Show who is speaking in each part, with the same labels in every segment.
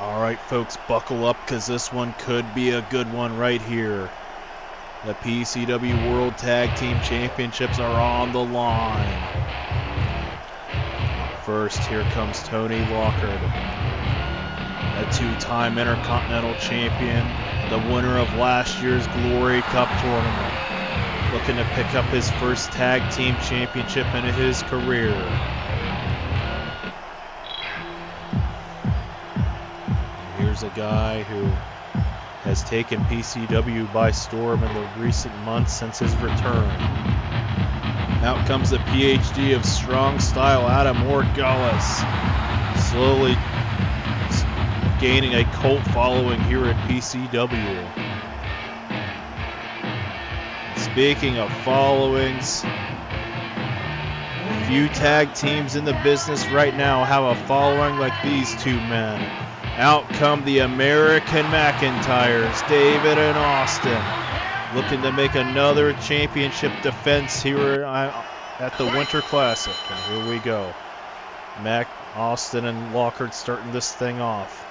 Speaker 1: All right, folks, buckle up because this one could be a good one right here. The PCW World Tag Team Championships are on the line. First, here comes Tony Lockard, a two-time Intercontinental Champion, the winner of last year's Glory Cup tournament, looking to pick up his first Tag Team Championship in his career. Here's a guy who has taken PCW by storm in the recent months since his return. Out comes the PhD of strong style, Adam Morgullis, slowly gaining a cult following here at PCW. Speaking of followings, few tag teams in the business right now have a following like these two men. Out come the American McIntires, David and Austin, looking to make another championship defense here at the Winter Classic. And here we go. Austin and Lockard starting this thing off.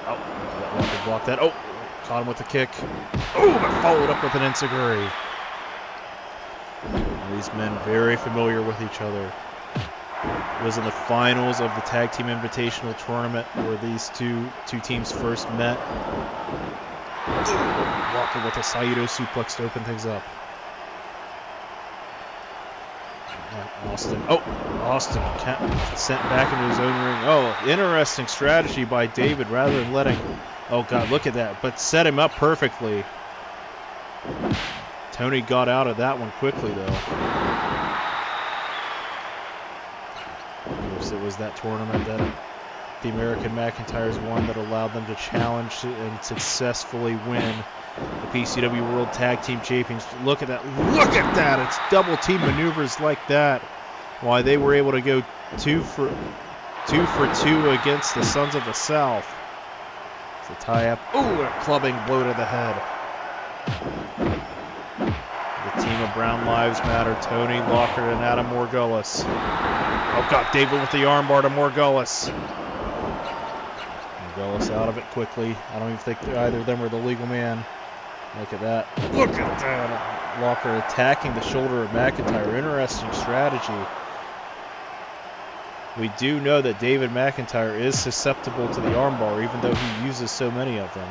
Speaker 1: Oh, Lockard blocked that. Oh, caught him with the kick. Oh, but followed up with an enziguri. These men very familiar with each other. It was in the finals of the Tag Team Invitational Tournament where these two teams first met. Walker with a Saito suplex to open things up. Austin sent back into his own ring. Oh, interesting strategy by David rather than letting... Oh, God, look at that. But set him up perfectly. Tony got out of that one quickly, though. It was that tournament that the American McIntires won that allowed them to challenge and successfully win the PCW World Tag Team Champions. Look at that. Look at that. It's double team maneuvers like that. Why they were able to go two for two against the Sons of the South. It's a tie-up. Ooh, a clubbing blow to the head. The team of Brown Lives Matter, Tony Lockard and Adam Morgullis. Oh, God, David with the armbar to Morgullis. Morgullis out of it quickly. I don't even think either of them were the legal man. Look at that. Look at that. Lockard attacking the shoulder of McIntyre. Interesting strategy. We do know that David McIntyre is susceptible to the armbar, even though he uses so many of them.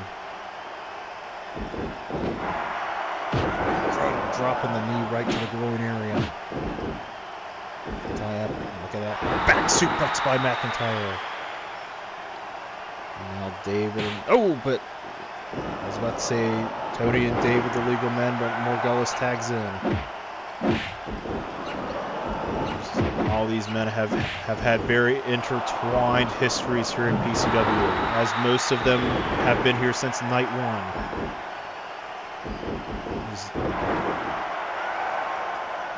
Speaker 1: Dropping the knee right to the groin area. Tie up. Look at that. Back suplex by McIntyre. And now David and... Oh, but... I was about to say Tony and David, the legal men, but Morgullis tags in. All these men have had very intertwined histories here in PCW, as most of them have been here since night one.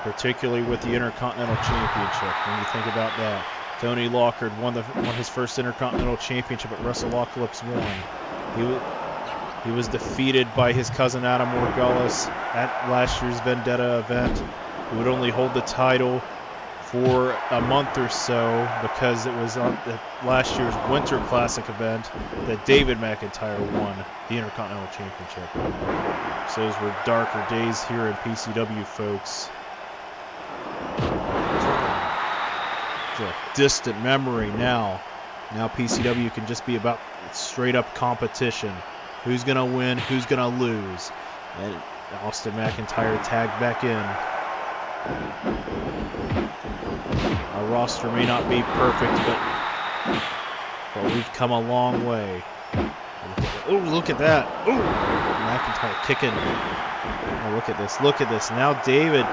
Speaker 1: Particularly with the Intercontinental Championship, when you think about that. Tony Lockard won his first Intercontinental Championship at WrestleApocalypse 1. He was defeated by his cousin Adam Morgullis at last year's Vendetta event. He would only hold the title for a month or so because it was on last year's Winter Classic event that David McIntyre won the Intercontinental Championship. So those were darker days here in PCW, folks. It's a distant memory now. Now PCW can just be about straight up competition. Who's going to win? Who's going to lose? And Austin McIntyre tagged back in. Our roster may not be perfect, but we've come a long way. Oh, look at that. Oh, McIntyre kicking. Oh, look at this. Look at this. Now David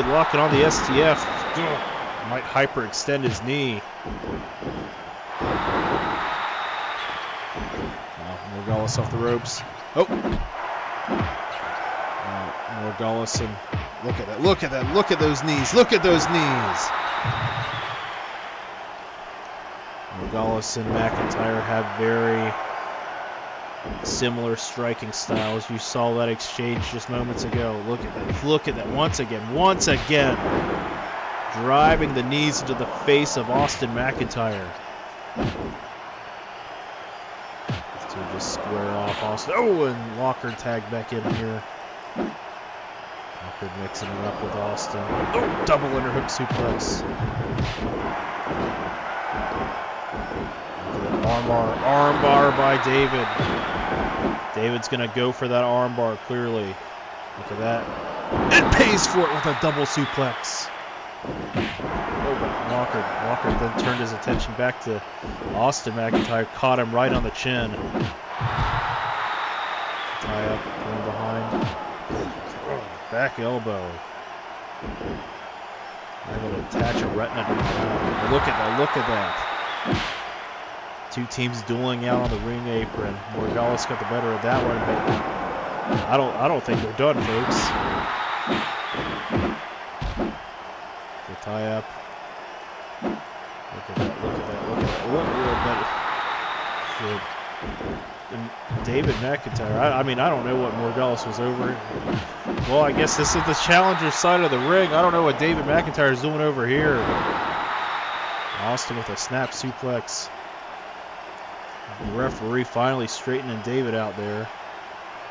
Speaker 1: locking on the STF. Might hyperextend his knee. Morgullis off the ropes. Oh. Morgullis and look at that. Look at that. Look at those knees. Look at those knees. Morgullis and McIntyre have very similar striking styles. You saw that exchange just moments ago. Look at that. Look at that. Once again. Driving the knees into the face of Austin McIntyre. Two just square off Austin. Oh, and Lockard tagged back in here. Lockard mixing it up with Austin. Oh, double underhook suplex. Armbar by David. David's going to go for that armbar, clearly. Look at that. It pays for it with a double suplex. Oh, but Lockard then turned his attention back to Austin McIntyre, caught him right on the chin. Tie up, going behind. Back elbow. I'm going to attach a retina to the ground. Look at that. Two teams dueling out on the ring apron. Morgales got the better of that one, but I don't think they're done, folks. The tie up. Look at that. And David McIntyre, I mean, I don't know what Morgales was over. Well, I guess this is the challenger's side of the ring. I don't know what David McIntyre is doing over here. Austin with a snap suplex. The referee finally straightening David out there.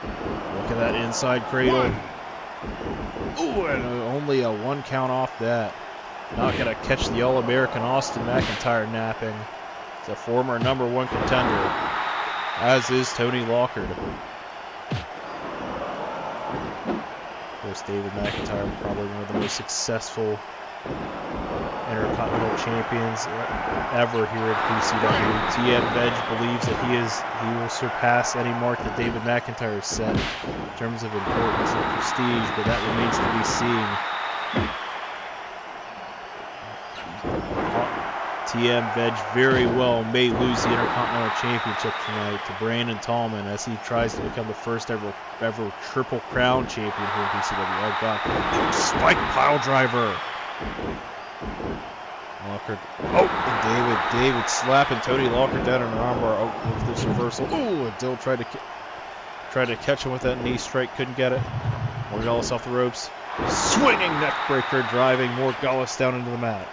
Speaker 1: Look at that inside cradle. Ooh, and only a 1 count off that. Not going to catch the All-American Austin McIntyre napping. He's a former #1 contender, as is Tony Lockard. Of course, David McIntyre, probably one of the most successful Intercontinental champions ever here at PCW. TM Veg believes that he will surpass any mark that David McIntyre set in terms of importance and prestige, but that remains to be seen. TM Veg very well may lose the Intercontinental Championship tonight to Brandon Tallman as he tries to become the first ever Triple Crown champion here in PCW. Oh God! Spike pile driver. Lockard. Oh, and David slapping Tony Lockard down on an armbar. Oh, with this reversal. Oh, and Dill tried to catch him with that knee strike, couldn't get it. Morgales off the ropes. Swinging neck breaker, driving Morgales down into the mat.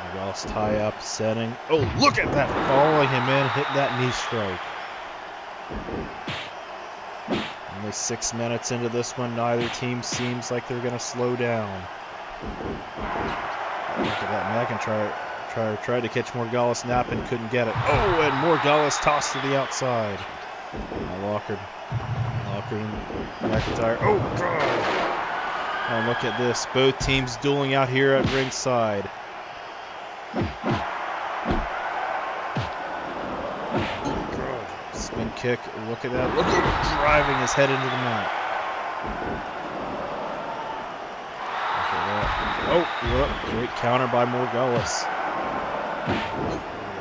Speaker 1: Morgales tie up, setting. Oh, look at that! Following him in, hitting that knee strike. Only 6 minutes into this one, neither team seems like they're going to slow down. Look at that, McIntyre tried to catch Morgales napping, couldn't get it. Oh, and Morgales tossed to the outside. Lockard and McIntyre. Oh, God! Oh, look at this. Both teams dueling out here at ringside. Spin kick. Look at that. Look at him driving his head into the mat. Look at that. Oh, look. Great counter by Morgales.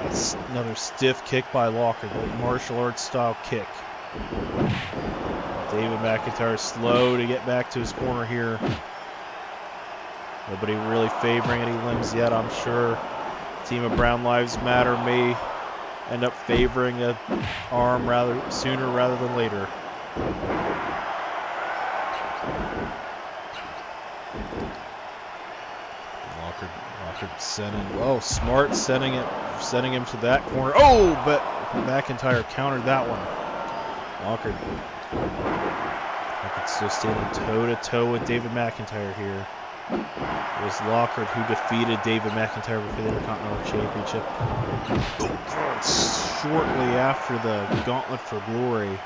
Speaker 1: That's another stiff kick by Lockard. Martial arts style kick. David McIntyre slow to get back to his corner here. Nobody really favoring any limbs yet, I'm sure. Team of Brown Lives Matter may end up favoring an arm sooner rather than later. Lockard sending. Oh, smart sending him to that corner. Oh, but McIntyre countered that one. Lockard still standing toe-to-toe with David McIntyre here. It was Lockard who defeated David McIntyre for the Intercontinental Championship shortly after the Gauntlet for Glory.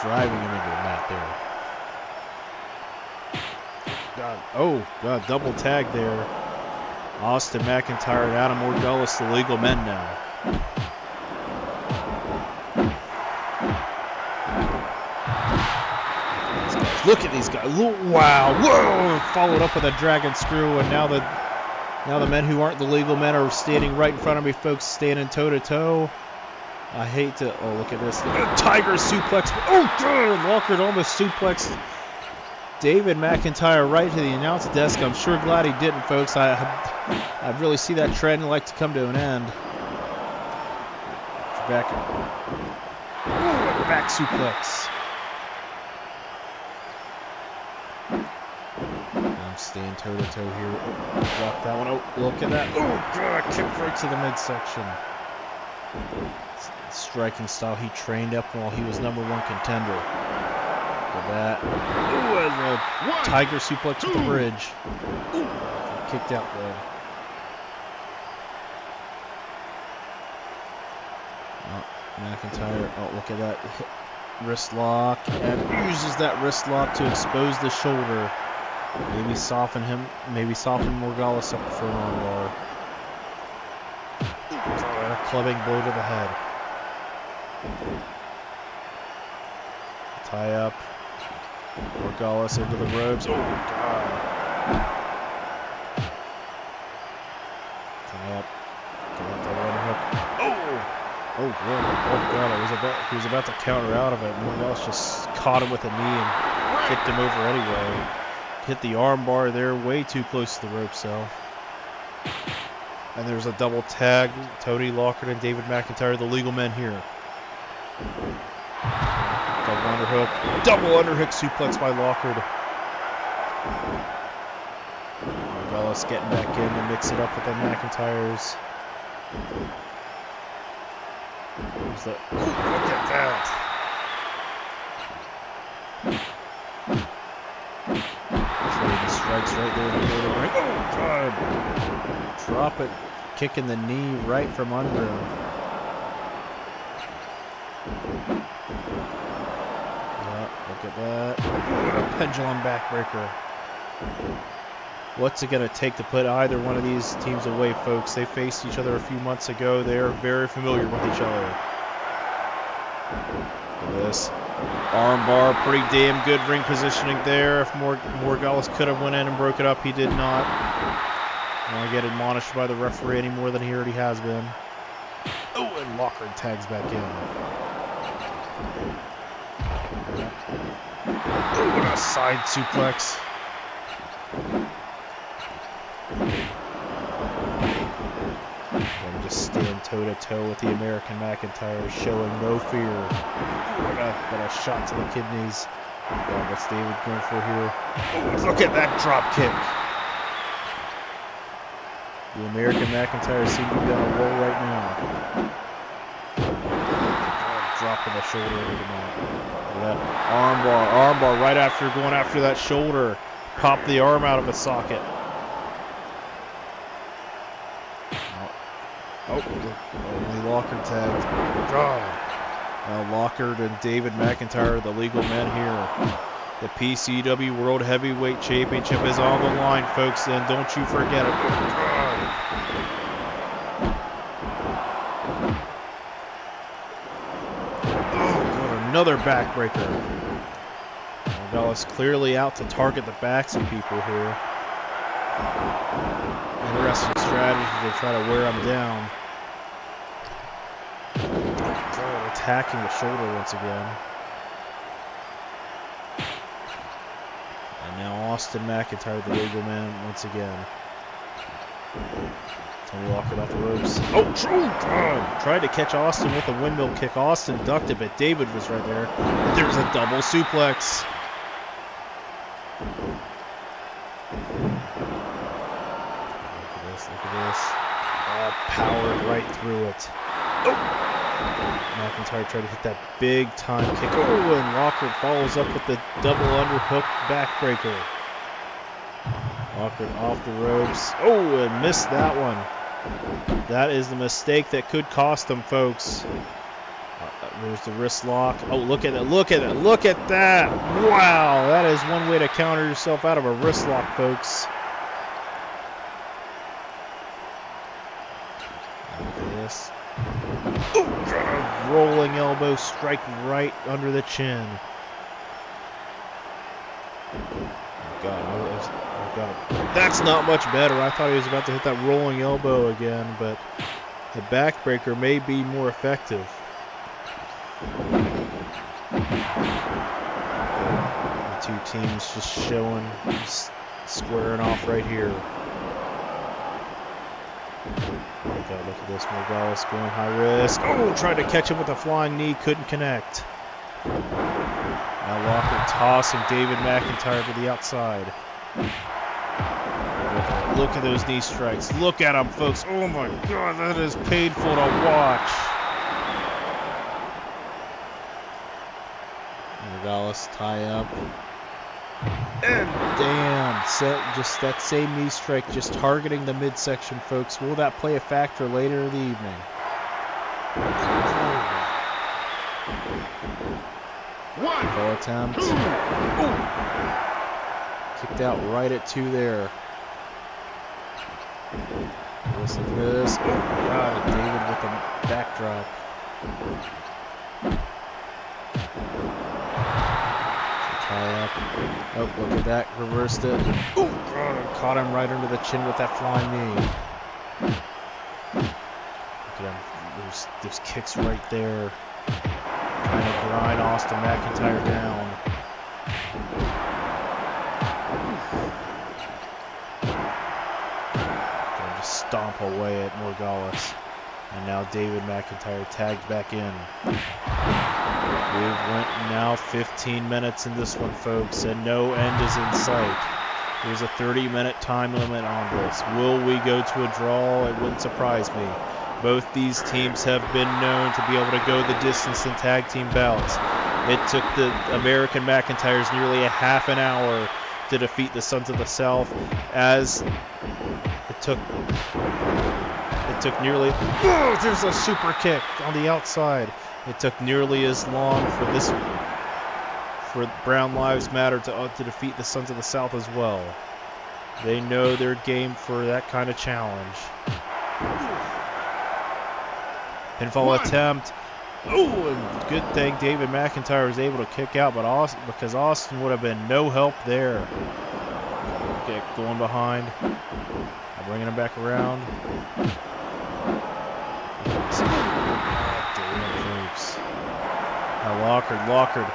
Speaker 1: Driving him into the mat there. God, double tag there. Austin McIntyre and Adam Morgales, the legal men now. Look at these guys. Wow. Whoa. Followed up with a dragon screw, and now the men who aren't the legal men are standing right in front of me, folks, standing toe-to-toe. I hate to... Oh, look at this. Tiger suplex. Oh, God. Lockard almost suplexed David McIntyre right to the announce desk. I'm sure glad he didn't, folks. I really see that trend like to come to an end. Back suplex. Staying toe-to-toe here. Oh, block that one. Oh, look at that. Oh, God, kick right to the midsection. Striking style he trained up while he was #1 contender. Look at that. Oh, and a tiger suplex with the bridge. Ooh, kicked out though. Oh, McIntyre. Oh, look at that. Wrist lock. And uses that wrist lock to expose the shoulder. Maybe soften him. Maybe soften Morgales up for an armbar. And a clubbing blow to the head. Tie up. Morgales into the ropes. Oh, God. Tie up. Get out the one hook. Oh! Oh, God. Oh, God. He was about to counter out of it. Morgales just caught him with a knee and kicked him over anyway. Hit the arm bar there, way too close to the rope cell. And there's a double tag. Tony Lockard and David McIntyre, the legal men here. Double underhook. Double underhook suplex by Lockard. Morgales getting back in to mix it up with the McIntyres. Look at that. Trading strikes right there in the middle of the ring. Oh, God. Drop it. Kicking the knee right from under him. Look at that. What a pendulum backbreaker. What's it going to take to put either one of these teams away, folks? They faced each other a few months ago. They are very familiar with each other. Look at this. Armbar, pretty damn good ring positioning there. If Morgales could have went in and broke it up, he did not. I don't want to get admonished by the referee any more than he already has been. Oh, and Lockard tags back in. Oh, what a side suplex. And just stand toe-to-toe with the American McIntyre, showing no fear. Got a shot to the kidneys. Oh, what's David going for here? Oh, look at that drop kick. The American McIntyre seem to be on a roll right now. Dropping the shoulder over the mat. That armbar right after going after that shoulder. Pop the arm out of its socket. Oh, only Lockard tagged. God. Now Lockard and David McIntyre, the legal men here. The PCW World Heavyweight Championship is on the line, folks, and don't you forget it. Oh, God, another backbreaker. Morgales clearly out to target the backs of people here. Interesting strategy to try to wear them down. Oh, attacking the shoulder once again. And now Austin McIntyre, the legal man, once again. Tony Lockard off the ropes. Oh, tried to catch Austin with a windmill kick. Austin ducked it, but David was right there. There's a double suplex. Look at this. Oh, powered right through it. Oh. McIntyre tried to hit that big time kick. Oh, and Lockard follows up with the double underhook backbreaker. Lockard off the ropes. Oh, and missed that one. That is the mistake that could cost them, folks. There's the wrist lock. Oh, look at it. Look at it. Look at that. Wow. That is one way to counter yourself out of a wrist lock, folks. Look at this. Oh, rolling elbow strike right under the chin. God, that's not much better. I thought he was about to hit that rolling elbow again, but the backbreaker may be more effective. The two teams just showing, squaring off right here. Look at this. Morgales going high risk. Oh, tried to catch him with a flying knee, couldn't connect. Now Lockard tossing David McIntyre to the outside. look at those knee strikes. Look at them, folks. Oh my God, that is painful to watch. Morgales tie up. And damn, just that same knee strike, just targeting the midsection, folks. Will that play a factor later in the evening? Ball attempt. Kicked out right at 2 there. Listen to this. Oh, God, David with the backdrop. Tie up. Oh, look at that. Reversed it. Oh, God, caught him right under the chin with that flying knee. Look at him. There's kicks right there. Trying to grind Austin McIntyre down. Gonna just stomp away at Morgales. And now David McIntyre tagged back in. We've went now 15 minutes in this one, folks, and no end is in sight. There's a 30-minute time limit on this. Will we go to a draw? It wouldn't surprise me. Both these teams have been known to be able to go the distance in tag team bouts. It took the American McIntyres nearly a half an hour to defeat the Sons of the South, as it took nearly... Oh, there's a super kick on the outside. It took nearly as long for Brown Lives Matter to defeat the Sons of the South as well. They know their game for that kind of challenge. Pinfall attempt. Oh, and good thing David McIntyre was able to kick out, but because Austin would have been no help there. Okay, going behind. Bringing him back around. Now Lockard.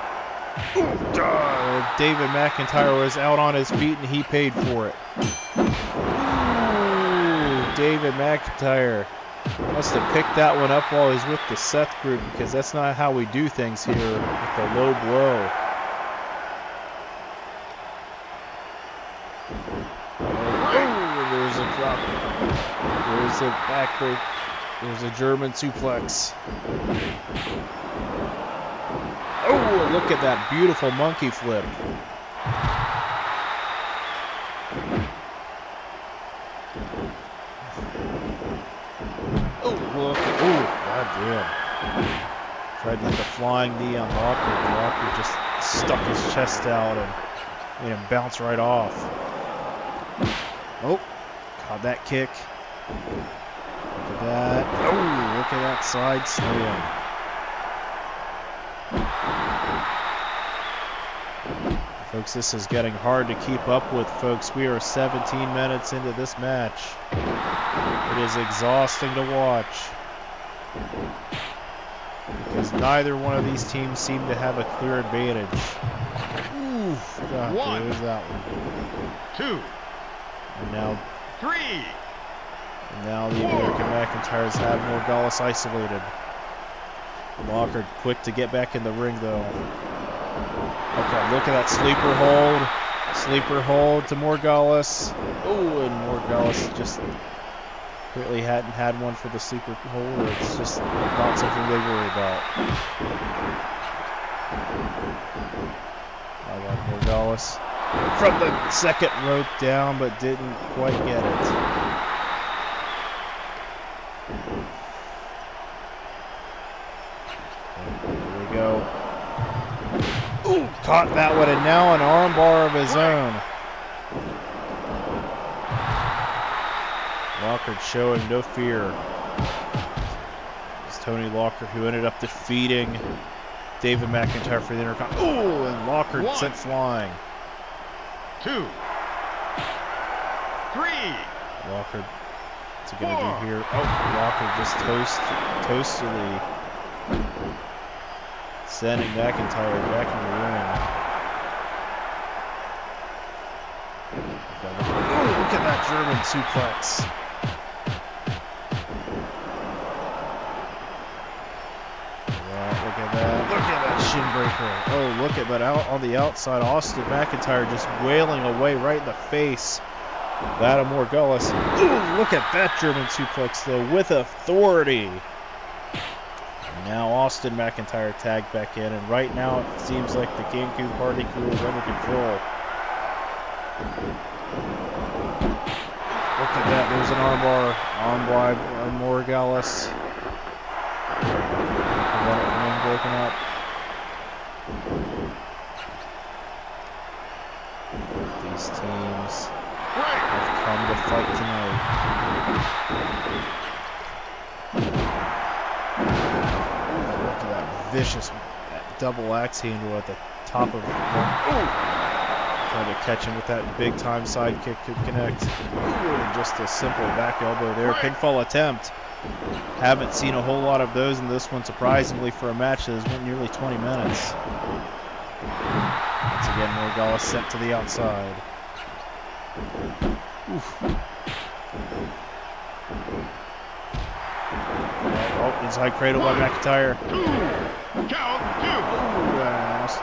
Speaker 1: Oh, God. David McIntyre was out on his feet and he paid for it. Ooh, David McIntyre must have picked that one up while he's with the Seth group, because that's not how we do things here with the low blow. Oh, there's a drop. There's a backbreak. There's a German suplex. Oh, look at that beautiful monkey flip. Oh, look. Oh, goddamn. Tried to hit the flying knee on Lockard. Lockard just stuck his chest out and made him bounce right off. Oh, caught that kick. Look at that. Oh, look at that side slam. Folks, this is getting hard to keep up with, folks. We are 17 minutes into this match. It is exhausting to watch, because neither one of these teams seem to have a clear advantage. Ooh, God, there's that one.
Speaker 2: 2.
Speaker 1: And now
Speaker 2: 3.
Speaker 1: And now the American McIntyres have Morgales isolated. Lockard quick to get back in the ring, though. Okay, look at that sleeper hold. Sleeper hold to Morgales. Oh, and Morgales just really hadn't had one for the sleeper hold, or it's just not something they worry about. I got Morgales from the second rope down, but didn't quite get it. Here we go. Ooh, caught that one, and now an armbar of his own. Lockard showing no fear. It's Tony Lockard who ended up defeating David McIntyre for the Intercontinental. Ooh, and Lockard sent flying.
Speaker 2: 2. 3.
Speaker 1: Lockard, what's he going to do here? Oh, Lockard just toastily sending McIntyre back in the ring. Oh, look at that German suplex. Look at that shin breaker. Oh, look at that out on the outside. Austin McIntyre just wailing away right in the face Lattimore Gullis. Ooh, look at that German suplex, though, with authority. And now Austin McIntyre tagged back in, and right now it seems like the Cancun Party Crew is under control. Look at that. There's an armbar. Armbar by Morgalis. Broken up. These teams have come to fight tonight. Look at that vicious double axe handle at the top of the trying to catch him with that big time sidekick could connect. And just a simple back elbow there. Pinfall attempt. Haven't seen a whole lot of those in this one, surprisingly, for a match that has went nearly 20 minutes. Once again, Morgala sent to the outside. Oof. Oh, inside cradle by McIntyre.
Speaker 2: Count two.
Speaker 1: Ooh, almost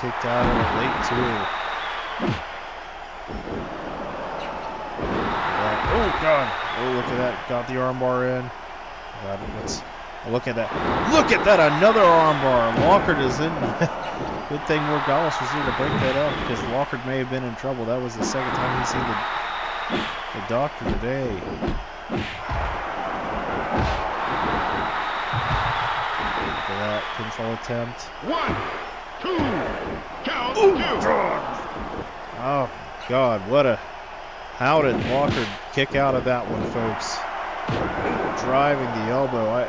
Speaker 1: kicked out of it late, too. Oh, God. Oh, look at that. Got the armbar in. God, look at that. Look at that. Another armbar. Lockhart is in. Good thing Morgalis was there to break that up, because Lockhart may have been in trouble. That was the second time he's seen the doctor today. Look at that pinfall attempt.
Speaker 2: 1, 2, count
Speaker 1: Ooh,
Speaker 2: two.
Speaker 1: Oh, God. What a... How did Lockhart kick out of that one, folks? Driving the elbow.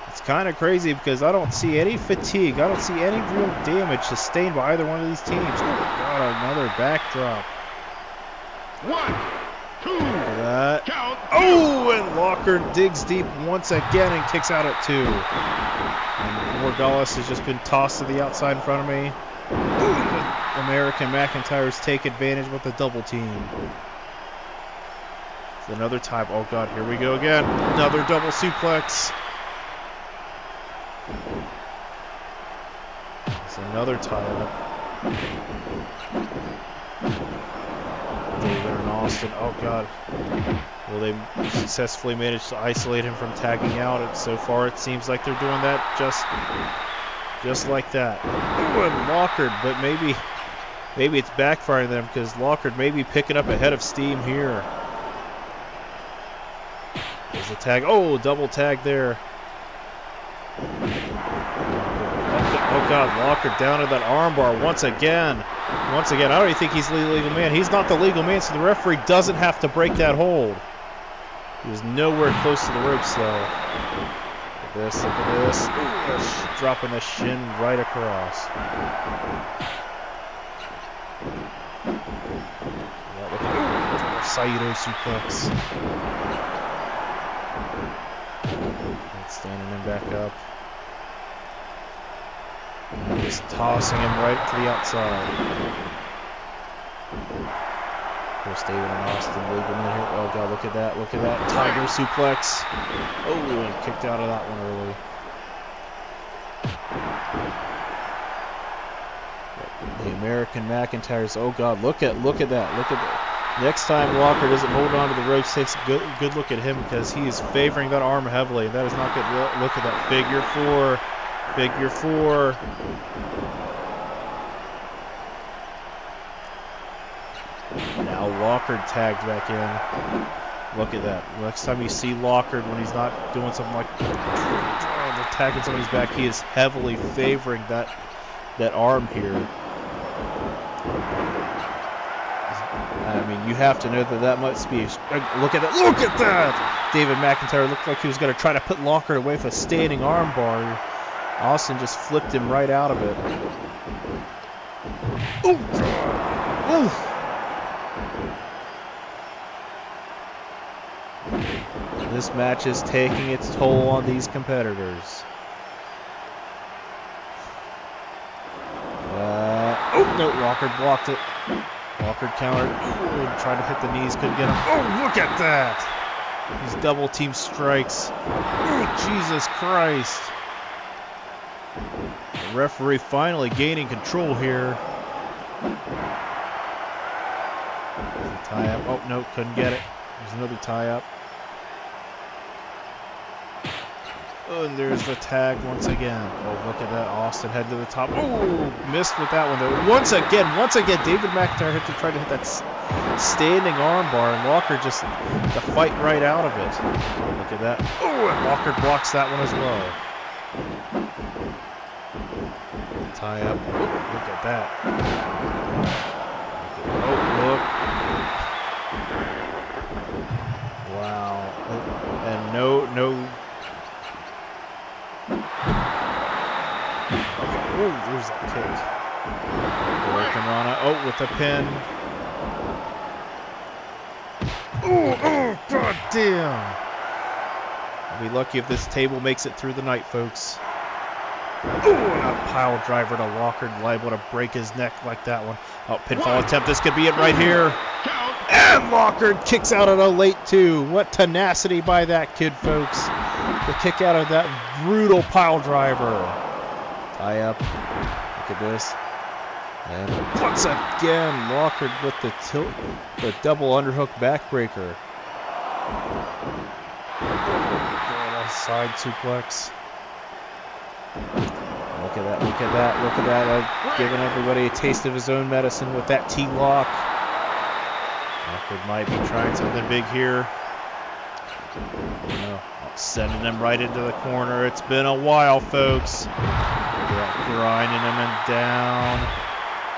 Speaker 1: It's kind of crazy because I don't see any fatigue. I don't see any real damage sustained by either one of these teams. Oh, God, another backdrop.
Speaker 2: 1, 2,
Speaker 1: Look at that.
Speaker 2: count two.
Speaker 1: Oh, and Lockhart digs deep once again and kicks out at 2. And Morgalis has just been tossed to the outside in front of me. American McIntyres take advantage with the double team. It's another time. Oh, God, here we go again. Another double suplex. It's another tie-up. David and Austin. Oh, God. Well, they successfully managed to isolate him from tagging out. And so far, it seems like they're doing that just like that. Ooh, and Lockhart, but maybe it's backfiring them because Lockhart may be picking up a head of steam here. There's a tag. Oh, double tag there. Oh, God, Lockhart down to that armbar once again. Once again, I don't even think he's the legal man. He's not the legal man, so the referee doesn't have to break that hold. He was nowhere close to the ropes, though. Look at this. Ooh, dropping the shin right across. Yeah, look at Saito suplex. Standing him back up. And just tossing him right to the outside. Of course, David and Austin legal in here. Oh, God, look at that. Look at that. Tiger suplex. Oh, and kicked out of that one early. The American McIntyres. Oh, God, look at that. Look at that. Next time Lockhart doesn't hold on to the ropes, takes a good look at him because he is favoring that arm heavily. That is not good. Look at that. Figure 4. Figure 4. Now Lockhart tagged back in. Look at that. Next time you see Lockhart when he's not doing something like attacking somebody's back, he is heavily favoring that arm here. I mean, you have to know that must be. Look at that! Look at that! David McIntyre looked like he was going to try to put Lockhart away with a standing arm bar. Austin just flipped him right out of it. Ooh! Ooh! This match is taking its toll on these competitors. Oh no! Lockhart blocked it. Lockhart countered. Ooh, tried to hit the knees, couldn't get him. Oh, look at that! These double team strikes. Oh, Jesus Christ! The referee finally gaining control here. Tie up. Oh, no, couldn't get it. There's another tie up. Oh, and there's the tag once again. Oh, look at that. Austin head to the top. Oh, missed with that one, though. Once again, David McIntyre had to try to hit that standing armbar, and Walker just the fight right out of it. Oh, look at that. Oh, and Walker blocks that one as well. Tie up. Oh, look at that. Oh, look. Wow. And no. Oh, there's that kick. Rana. Oh, with the pin. Oh, god damn. I'll be lucky if this table makes it through the night, folks. Oh, and a pile driver to Walker, liable to break his neck like that one. Oh, pinfall attempt. This could be it right here. And Walker kicks out at a late 2. What tenacity by that kid, folks. The kick out of that brutal pile driver. Tie up. Look at this. And once again, Walker with the double underhook backbreaker. Side suplex. Look at that. Giving everybody a taste of his own medicine with that T-lock. Walker might be trying something big here. No, sending him right into the corner. It's been a while, folks. Grinding him and down.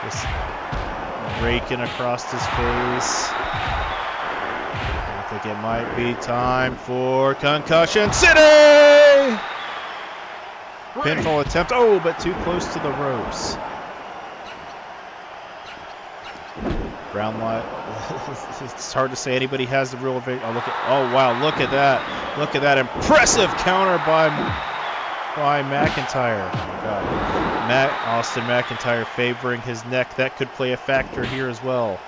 Speaker 1: Just raking across his face. I think it might be time for Concussion City! Pinfall attempt. Oh, but too close to the ropes. Brown light. It's hard to say anybody has the real advantage. Oh, wow, look at that. Look at that impressive counter by McIntyre. Oh, God. Austin McIntyre favoring his neck. That could play a factor here as well.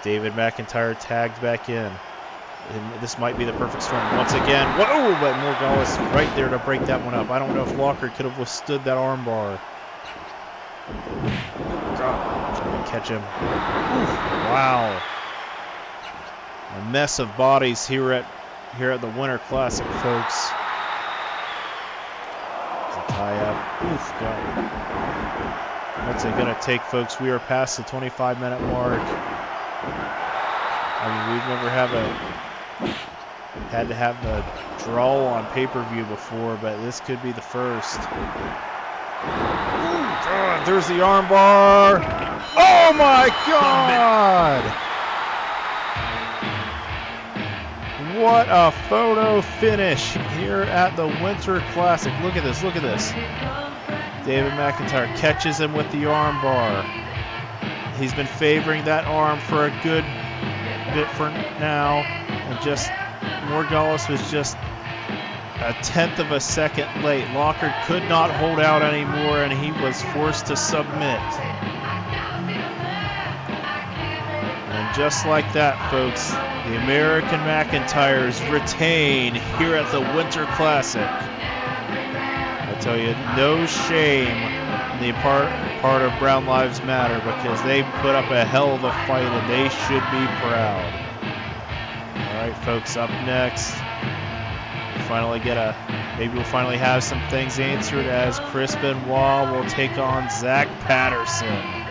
Speaker 1: David McIntyre tagged back in. And this might be the perfect storm once again. Whoa, but Morgales right there to break that one up. I don't know if Walker could have withstood that armbar. God, trying to catch him. Oof, wow. A mess of bodies here at the Winter Classic, folks. Tie up. Oof, God. What's it gonna take, folks? We are past the 25-minute mark. I mean, we've never had to have a draw on pay-per-view before, but this could be the first. Ooh, God, there's the armbar. Oh my God! What a photo finish here at the Winter Classic. Look at this, look at this. David McIntyre catches him with the armbar. He's been favoring that arm for a good bit for now. And just, Morgales was just a 1/10 of a second late. Walker could not hold out anymore, and he was forced to submit. And just like that, folks, the American McIntyres retain here at the Winter Classic. I tell you, no shame in the part of Brown Lives Matter, because they put up a hell of a fight and they should be proud. All right, folks, up next, maybe we'll finally have some things answered as Chris Benoit will take on Zach Patterson.